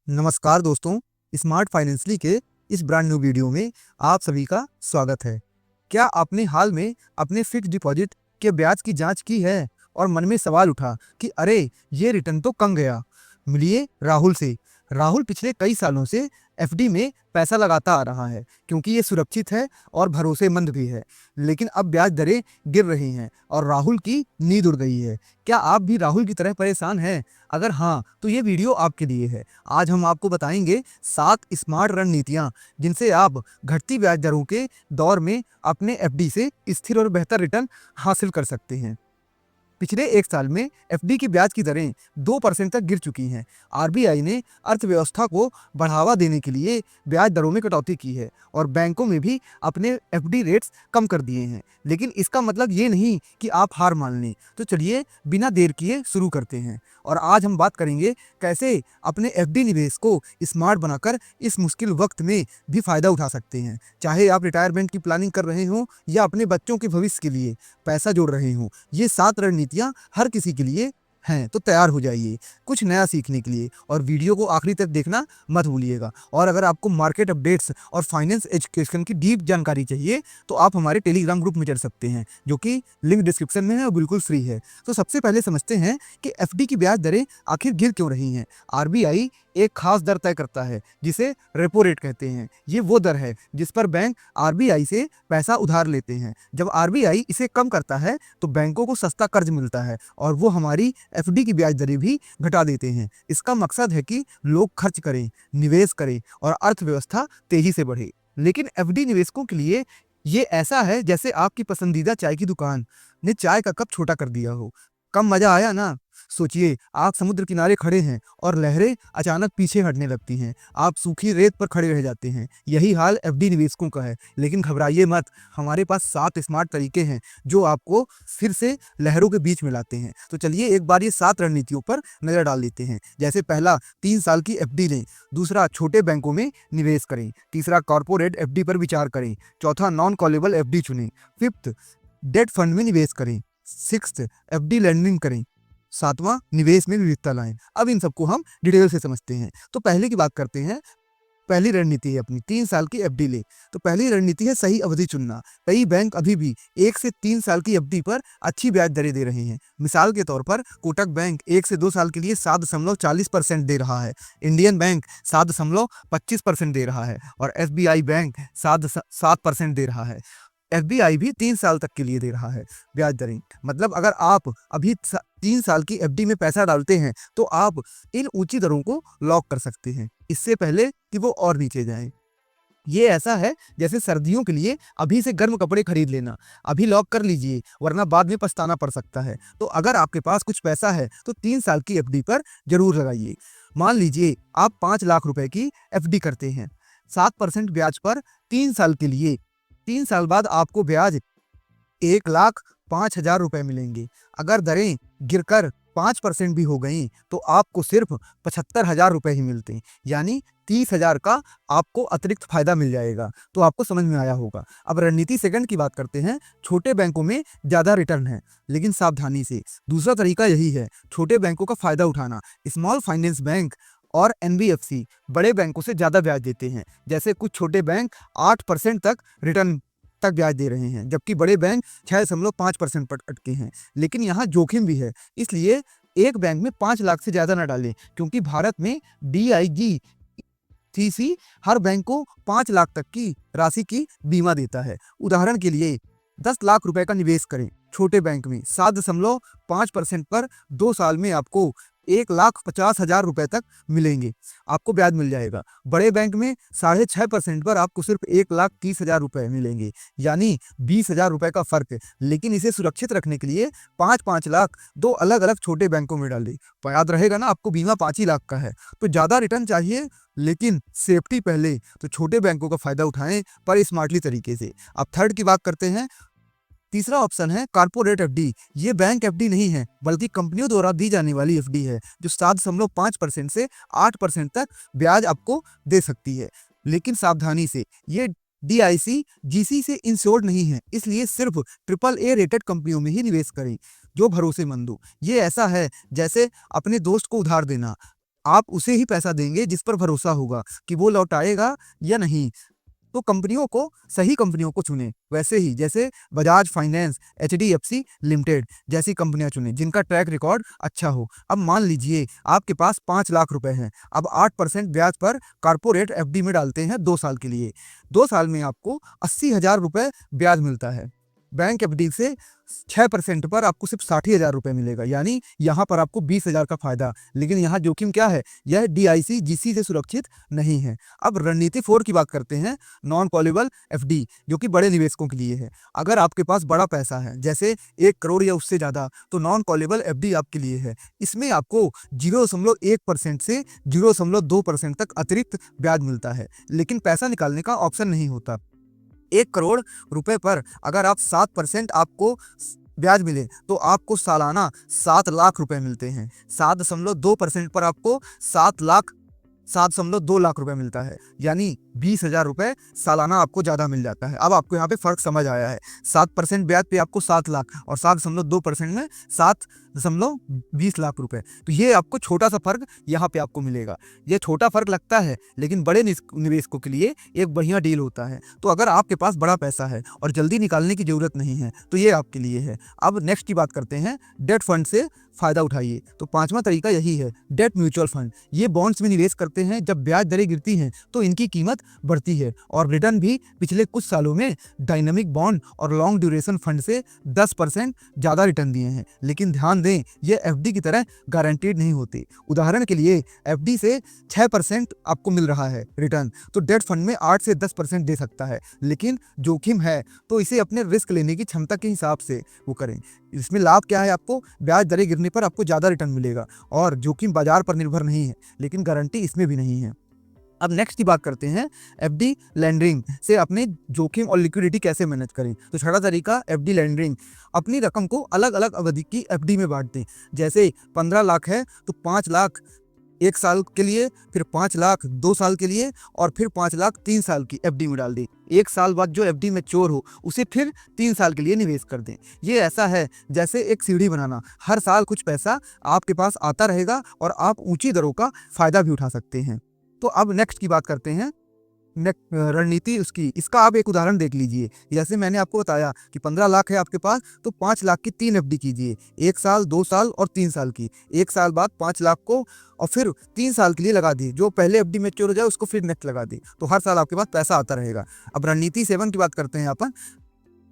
नमस्कार दोस्तों, स्मार्ट फाइनेंसली के इस ब्रांड न्यू वीडियो में आप सभी का स्वागत है। क्या आपने हाल में अपने फिक्स डिपॉजिट के ब्याज की जांच की है और मन में सवाल उठा कि अरे ये रिटर्न तो कम गया? मिलिए राहुल से। राहुल पिछले कई सालों से एफडी में पैसा लगाता आ रहा है क्योंकि ये सुरक्षित है और भरोसेमंद भी है। लेकिन अब ब्याज दरें गिर रही हैं और राहुल की नींद उड़ गई है। क्या आप भी राहुल की तरह परेशान हैं? अगर हाँ, तो ये वीडियो आपके लिए है। आज हम आपको बताएंगे 7 स्मार्ट रणनीतियां जिनसे आप घटती ब्याज दरों के दौर में अपने एफडी से स्थिर और बेहतर रिटर्न हासिल कर सकते हैं। पिछले एक साल में एफडी की ब्याज की दरें 2% तक गिर चुकी हैं। आरबीआई ने अर्थव्यवस्था को बढ़ावा देने के लिए ब्याज दरों में कटौती की है और बैंकों में भी अपने एफडी रेट्स कम कर दिए हैं। लेकिन इसका मतलब ये नहीं कि आप हार मान लें। तो चलिए बिना देर किए शुरू करते हैं और आज हम बात करेंगे कैसे अपने एफडी निवेश को स्मार्ट बनाकर इस मुश्किल वक्त में भी फायदा उठा सकते हैं। चाहे आप रिटायरमेंट की प्लानिंग कर रहे हों या अपने बच्चों के भविष्य के लिए पैसा जोड़ रहे हों, ये 7 रणनीतियाँ हर किसी के लिए हैं। तो तैयार हो जाइए कुछ नया सीखने के लिए और वीडियो को आखिरी तक देखना मत भूलिएगा। और अगर आपको मार्केट अपडेट्स और फाइनेंस एजुकेशन की डीप जानकारी चाहिए तो आप हमारे टेलीग्राम ग्रुप में जुड़ सकते हैं, जो कि लिंक डिस्क्रिप्शन में है और बिल्कुल फ्री है। तो सबसे पहले समझते हैं कि एफडी की ब्याज दरें आखिर गिर क्यों रही हैं। आरबीआई एक खास दर तय करता है जिसे रेपो रेट कहते हैं। ये वो दर है जिस पर बैंक आरबीआई से पैसा उधार लेते हैं। जब आरबीआई इसे कम करता है तो बैंकों को सस्ता कर्ज मिलता है और वो हमारी एफडी की ब्याज दरें भी घटा देते हैं। इसका मकसद है कि लोग खर्च करें, निवेश करें और अर्थव्यवस्था तेजी से बढ़े। लेकिन एफडी निवेशकों के लिए ये ऐसा है जैसे आपकी पसंदीदा चाय की दुकान ने चाय का कप छोटा कर दिया हो। कम मजा आया ना? सोचिए, आप समुद्र किनारे खड़े हैं और लहरें अचानक पीछे हटने लगती हैं। आप सूखी रेत पर खड़े रह जाते हैं। यही हाल एफडी निवेशकों का है। लेकिन घबराइए मत, हमारे पास 7 स्मार्ट तरीके हैं जो आपको फिर से लहरों के बीच में लाते हैं। तो चलिए एक बार ये 7 रणनीतियों पर नजर डाल लेते हैं। जैसे पहला, 3 साल की एफडी लें। दूसरा, छोटे बैंकों में निवेश करें। तीसरा, कॉर्पोरेट एफडी पर विचार करें। चौथा, नॉन कॉलेबल एफडी चुनें। फिफ्थ, डेट फंड में निवेश करें। सिक्स्थ, एफडी लैंडिंग करें। सातवां, निवेश में विविधता लाएं। अब इन सबको हम डिटेल से समझते हैं। तो पहले की बात करते हैं। पहली रणनीति है अपनी 3 साल की एफडी ले। तो पहली रणनीति है सही अवधि चुनना। कई बैंक अभी भी 1 से 3 साल की एफडी पर अच्छी ब्याज दरें दे रहे हैं। मिसाल के तौर पर कोटक बैंक 1 से 2 साल के लिए 7.40% दे रहा है। इंडियन बैंक 7.25% दे रहा है और एसबीआई बैंक 7% दे रहा है। एफबीआई भी 3 साल तक के लिए दे रहा है ब्याज दरें। मतलब अगर आप अभी 3 साल की एफडी में पैसा डालते हैं तो आप इन ऊंची दरों को लॉक कर सकते हैं इससे पहले कि वो और नीचे जाएं। ये ऐसा है जैसे सर्दियों के लिए अभी से गर्म कपड़े खरीद लेना। अभी लॉक कर लीजिए वरना बाद में पछताना पड़ सकता है। तो अगर आपके पास कुछ पैसा है तो 3 साल की एफडी पर जरूर लगाइए। मान लीजिए आप 5 लाख रुपए की एफडी करते हैं 7% ब्याज पर 3 साल के लिए। 3 साल बाद आपको ब्याज 1,05,000 रुपए मिलेंगे। अगर दरें गिरकर 5% भी हो गई तो आपको सिर्फ 75,000 रुपए ही मिलते हैं, यानी 30,000 का आपको अतिरिक्त फायदा मिल जाएगा। तो आपको समझ में आया होगा। अब रणनीति सेकंड की बात करते हैं। छोटे बैंकों में ज़्यादा रिटर्न है लेकिन सावधानी से। दूसरा तरीका यही है, छोटे बैंकों का फायदा उठाना। स्मॉल फाइनेंस बैंक और एनबीएफसी बड़े बैंकों से ज़्यादा ब्याज देते हैं। जैसे कुछ छोटे बैंक 8% तक रिटर्न तक ब्याज दे रहे हैं जबकि बड़े बैंक 6.5% पर अटके हैं। लेकिन यहाँ जोखिम भी है, इसलिए एक बैंक में 5 लाख से ज़्यादा न डालें क्योंकि भारत में डीआईजीसीसी हर बैंक को 5 लाख तक की राशि की बीमा देता है। उदाहरण के लिए 10 लाख रुपए का निवेश करें छोटे बैंक में 7.5% पर 2 साल में आपको 1,50,000 रुपए तक मिलेंगे, आपको ब्याज मिल जाएगा। बड़े बैंक में 6.5% पर आपको सिर्फ 1,30,000 रुपए मिलेंगे, यानी 20,000 रुपए का फर्क है। लेकिन इसे सुरक्षित रखने के लिए 5-5 लाख 2 अलग अलग छोटे बैंकों में डाल दें। तो याद रहेगा ना, आपको बीमा 5 ही लाख का है। तो ज़्यादा रिटर्न चाहिए लेकिन सेफ्टी पहले, तो छोटे बैंकों का फायदा उठाएं पर स्मार्टली तरीके से। अब थर्ड की बात करते हैं। तीसरा ऑप्शन है कॉर्पोरेट एफडी। ये बैंक एफडी नहीं है बल्कि कंपनियों द्वारा दी जाने वाली एफडी है जो 7.5% से 8% तक ब्याज आपको दे सकती है। लेकिन सावधानी से, ये डीआईसी जीसी से इंश्योर्ड नहीं है, इसलिए सिर्फ AAA रेटेड कंपनियों में ही निवेश करें जो भरोसेमंद हो। ये ऐसा है जैसे अपने दोस्त को उधार देना। आप उसे ही पैसा देंगे जिस पर भरोसा होगा कि वो लौटाएगा या नहीं। तो कंपनियों को, सही कंपनियों को चुनें। वैसे ही जैसे बजाज फाइनेंस, एचडीएफसी लिमिटेड जैसी कंपनियां चुनें जिनका ट्रैक रिकॉर्ड अच्छा हो। अब मान लीजिए आपके पास 5 लाख रुपए हैं। अब 8% ब्याज पर कॉर्पोरेट एफडी में डालते हैं 2 साल के लिए। 2 साल में आपको 80,000 रुपए ब्याज मिलता है। बैंक एफडी से 6% पर आपको सिर्फ 60,000 रुपए मिलेगा, यानी यहाँ पर आपको 20,000 का फायदा। लेकिन यहाँ जोखिम क्या है, यह डीआईसी जीसी से सुरक्षित नहीं है। अब रणनीति 4 की बात करते हैं, नॉन कॉलेबल एफडी, जो कि बड़े निवेशकों के लिए है। अगर आपके पास बड़ा पैसा है, जैसे 1 करोड़ या उससे ज़्यादा, तो नॉन कॉलेबल एफडी आपके लिए है। इसमें आपको 0.1% से 0.2% तक अतिरिक्त ब्याज मिलता है, लेकिन पैसा निकालने का ऑप्शन नहीं होता। 1 करोड़ रुपए पर अगर आप 7% आपको ब्याज मिले तो आपको सालाना 7 लाख रुपए मिलते हैं। 7.2% पर आपको 7.2 लाख रुपए मिलता है, यानी 20,000 रुपए सालाना आपको ज़्यादा मिल जाता है। अब आपको यहाँ पे फ़र्क समझ आया है। 7% ब्याज पे आपको 7 लाख और 7.2% में 7.20 लाख रुपए। तो ये आपको छोटा सा फ़र्क यहाँ पे आपको मिलेगा। ये छोटा फ़र्क लगता है, लेकिन बड़े निवेशकों के लिए एक बढ़िया डील होता है। तो अगर आपके पास बड़ा पैसा है और जल्दी निकालने की ज़रूरत नहीं है तो ये आपके लिए है। अब नेक्स्ट की बात करते हैं, डेट फंड से फ़ायदा उठाइए। तो 5वां तरीका यही है, डेट म्यूचुअल फंड। ये बॉन्ड्स में निवेश करते हैं। जब ब्याज दरें गिरती हैं तो इनकी कीमत बढ़ती है, और रिटर्न भी पिछले कुछ सालों में डायनामिक बॉन्ड और लॉन्ग ड्यूरेशन फंड से 10% ज़्यादा रिटर्न दिए हैं। लेकिन ध्यान दें, ये एफडी की तरह गारंटीड नहीं होती। उदाहरण के लिए एफडी से 6% आपको मिल रहा है रिटर्न, तो डेट फंड में 8 से 10% दे सकता है। लेकिन जोखिम है, तो इसे अपने रिस्क लेने की क्षमता के हिसाब से वो करें। इसमें लाभ क्या है, आपको ब्याज दरें गिरने पर आपको ज़्यादा रिटर्न मिलेगा, और जोखिम बाजार पर निर्भर नहीं है, लेकिन गारंटी इसमें भी नहीं है। अब नेक्स्ट की बात करते हैं, एफडी लैंडरिंग से अपने जोखिम और लिक्विडिटी कैसे मैनेज करें। तो छठा तरीका, एफडी लैंडरिंग। अपनी रकम को अलग अलग अवधि की एफडी में बांट दें। जैसे 15 लाख है तो 5 लाख 1 साल के लिए, फिर 5 लाख 2 साल के लिए, और फिर 5 लाख 3 साल की एफडी में डाल दें। 1 साल बाद जो एफडी मैच्योर हो उसे फिर 3 साल के लिए निवेश कर दें। ये ऐसा है जैसे एक सीढ़ी बनाना। हर साल कुछ पैसा आपके पास आता रहेगा और आप ऊंची दरों का फायदा भी उठा सकते हैं। तो अब नेक्स्ट की बात करते हैं, रणनीति उसकी। इसका आप एक उदाहरण देख लीजिए। जैसे मैंने आपको बताया कि 15 लाख है आपके पास, तो 5 लाख की 3 एफडी कीजिए, 1 साल, 2 साल और 3 साल की। 1 साल बाद 5 लाख को और फिर 3 साल के लिए लगा दी। जो पहले एफडी मैच्योर हो जाए उसको फिर नेक्स्ट लगा दी, तो हर साल आपके पास पैसा आता रहेगा। अब रणनीति 7 की बात करते हैं अपन,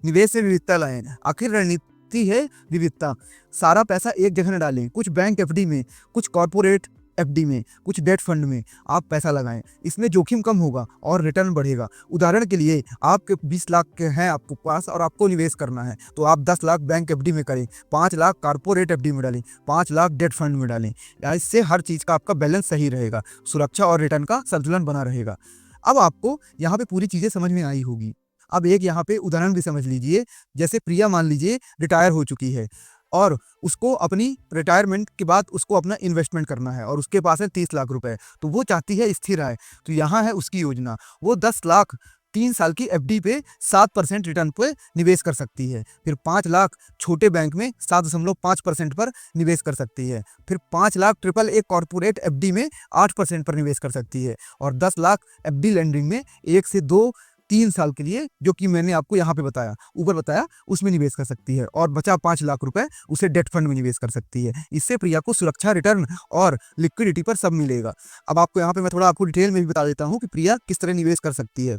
निवेश में विविधता लाएं। आखिर रणनीति है विविधता। सारा पैसा एक जगह न डालें, कुछ बैंक एफडी में, कुछ कॉर्पोरेट एफडी में, कुछ डेट फंड में आप पैसा लगाएं। इसमें जोखिम कम होगा और रिटर्न बढ़ेगा। उदाहरण के लिए आपके 20 लाख के हैं आपको पास और आपको निवेश करना है, तो आप 10 लाख बैंक एफडी में करें, 5 लाख कॉर्पोरेट एफडी में डालें, 5 लाख डेट फंड में डालें। इससे हर चीज़ का आपका बैलेंस सही रहेगा, सुरक्षा और रिटर्न का संतुलन बना रहेगा। अब आपको यहाँ पे पूरी चीज़ें समझ में आई होगी। अब एक यहाँ पे उदाहरण भी समझ लीजिए। जैसे प्रिया मान लीजिए रिटायर हो चुकी है और उसको अपनी रिटायरमेंट के बाद उसको अपना इन्वेस्टमेंट करना है, और उसके पास है 30 लाख रुपए। तो वो चाहती है स्थिर आय। तो यहाँ है उसकी योजना। वो 10 लाख 3 साल की एफडी पे 7% रिटर्न पे निवेश कर सकती है। फिर 5 लाख छोटे बैंक में 7.5% पर निवेश कर सकती है। फिर 5 lakh triple a corporate FD में 8% पर निवेश कर सकती है। और 10 लाख एफडी लैंडरिंग में 1 से 2-3 साल के लिए, जो कि मैंने आपको यहाँ पे बताया, ऊपर बताया, उसमें निवेश कर सकती है। और बचा 5 लाख रुपए उसे डेट फंड में निवेश कर सकती है। इससे प्रिया को सुरक्षा, रिटर्न और लिक्विडिटी पर सब मिलेगा। अब आपको यहाँ पे मैं थोड़ा आपको डिटेल में भी बता देता हूँ कि प्रिया किस तरह निवेश कर सकती है।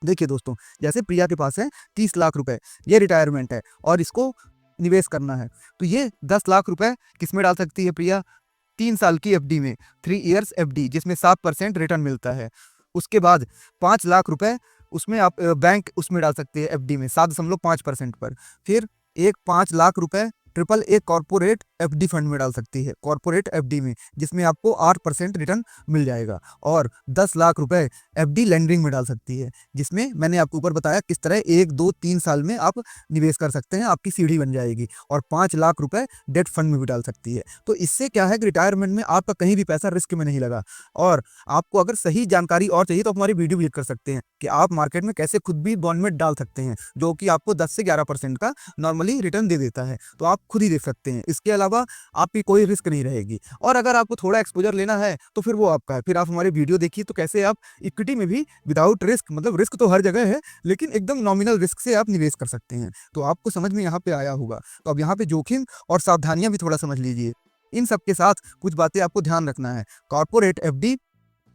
देखिए दोस्तों, जैसे प्रिया के पास है 30 लाख रुपए, ये रिटायरमेंट है और इसको निवेश करना है, तो ये 10 लाख रुपए किस में डाल सकती है प्रिया? 3 साल की एफडी में, 3 ईयर्स एफडी, जिसमें 7% रिटर्न मिलता है। उसके बाद 5 लाख रुपए उसमें आप बैंक उसमें डाल सकते हैं एफडी में 7.5% पर। फिर एक 5 लाख रुपए triple a corporate FD fund में डाल सकती है, कॉर्पोरेट एफडी में, जिसमें आपको 8% रिटर्न मिल जाएगा। और 10 लाख रुपए एफडी लैंडरिंग में डाल सकती है, जिसमें मैंने आपको ऊपर बताया किस तरह 1, 2, 3 साल में आप निवेश कर सकते हैं, आपकी सीढ़ी बन जाएगी। और 5 लाख रुपए डेट फंड में भी डाल सकती है। तो इससे क्या है कि रिटायरमेंट में आपका कहीं भी पैसा रिस्क में नहीं लगा। और आपको अगर सही जानकारी और चाहिए तो आप हमारी वीडियो विजिट कर सकते हैं कि आप मार्केट में कैसे खुद भी बॉन्ड में डाल सकते हैं, जो कि आपको 10 से 11% का नॉर्मली रिटर्न दे देता है। तो आप खुद ही देख सकते हैं। इसके अलावा आपकी कोई रिस्क नहीं रहेगी। और अगर आपको थोड़ा एक्सपोजर लेना है तो फिर वो आपका है। फिर आप हमारे वीडियो देखिए तो कैसे आप इक्विटी में भी विदाउट रिस्क, मतलब रिस्क तो हर जगह है लेकिन एकदम नॉमिनल रिस्क से आप निवेश कर सकते हैं। तो आपको समझ में यहाँ पे आया होगा। तो अब यहाँ पे जोखिम और सावधानियां भी थोड़ा समझ लीजिए। इन सब के साथ कुछ बातें आपको ध्यान रखना है। कॉर्पोरेट एफडी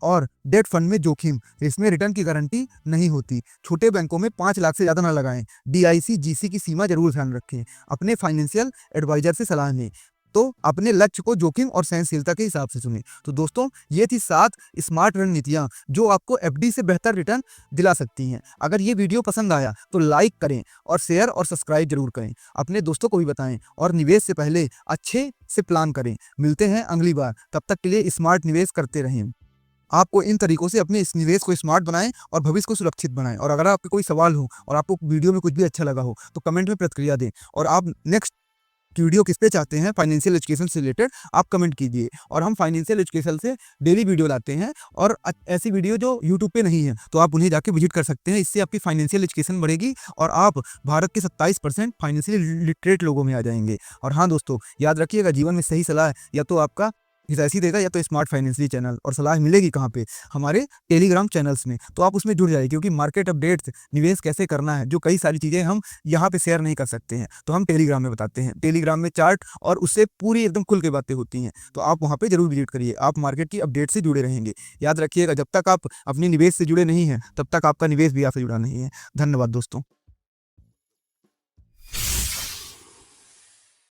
और डेट फंड में जोखिम, इसमें रिटर्न की गारंटी नहीं होती। छोटे बैंकों में 5 लाख से ज़्यादा ना लगाएं। डीआईसी जीसी की सीमा जरूर ध्यान रखें। अपने फाइनेंशियल एडवाइजर से सलाह लें। तो अपने लक्ष्य को जोखिम और सहनशीलता के हिसाब से चुनें। तो दोस्तों, ये थी 7 स्मार्ट रणनीतियां जो आपको एफडी से बेहतर रिटर्न दिला सकती हैं। अगर ये वीडियो पसंद आया तो लाइक करें और शेयर और सब्सक्राइब जरूर करें। अपने दोस्तों को भी बताएं और निवेश से पहले अच्छे से प्लान करें। मिलते हैं अगली बार, तब तक के लिए स्मार्ट निवेश करते रहें। आपको इन तरीकों से अपने इस निवेश को स्मार्ट बनाएं और भविष्य को सुरक्षित बनाएं। और अगर आपके कोई सवाल हो और आपको वीडियो में कुछ भी अच्छा लगा हो तो कमेंट में प्रतिक्रिया दें। और आप नेक्स्ट वीडियो किस पे चाहते हैं फाइनेंशियल एजुकेशन से रिलेटेड, आप कमेंट कीजिए। और हम फाइनेंशियल एजुकेशन से डेली वीडियो लाते हैं और ऐसी वीडियो जो यूट्यूब पे नहीं है तो आप उन्हें जाके विजिट कर सकते हैं। इससे आपकी फाइनेंशियल एजुकेशन बढ़ेगी और आप भारत के 27% फाइनेंशियली लिटरेट लोगों में आ जाएंगे। और हाँ दोस्तों, याद रखिएगा, जीवन में सही सलाह या तो आपका हितैषी देगा या तो स्मार्ट फाइनेंशियली चैनल। और सलाह मिलेगी कहाँ पे? हमारे टेलीग्राम चैनल्स में। तो आप उसमें जुड़ जाइए, क्योंकि मार्केट अपडेट्स, निवेश कैसे करना है, जो कई सारी चीज़ें हम यहाँ पे शेयर नहीं कर सकते हैं तो हम टेलीग्राम में बताते हैं। टेलीग्राम में चार्ट और उससे पूरी एकदम खुल के बातें होती हैं। तो आप वहाँ पे जरूर विजिट करिए। आप मार्केट की अपडेट से जुड़े रहेंगे। याद रखिएगा, जब तक आप अपने निवेश से जुड़े नहीं हैं तब तक आपका निवेश भी आपसे जुड़ा नहीं है। धन्यवाद दोस्तों।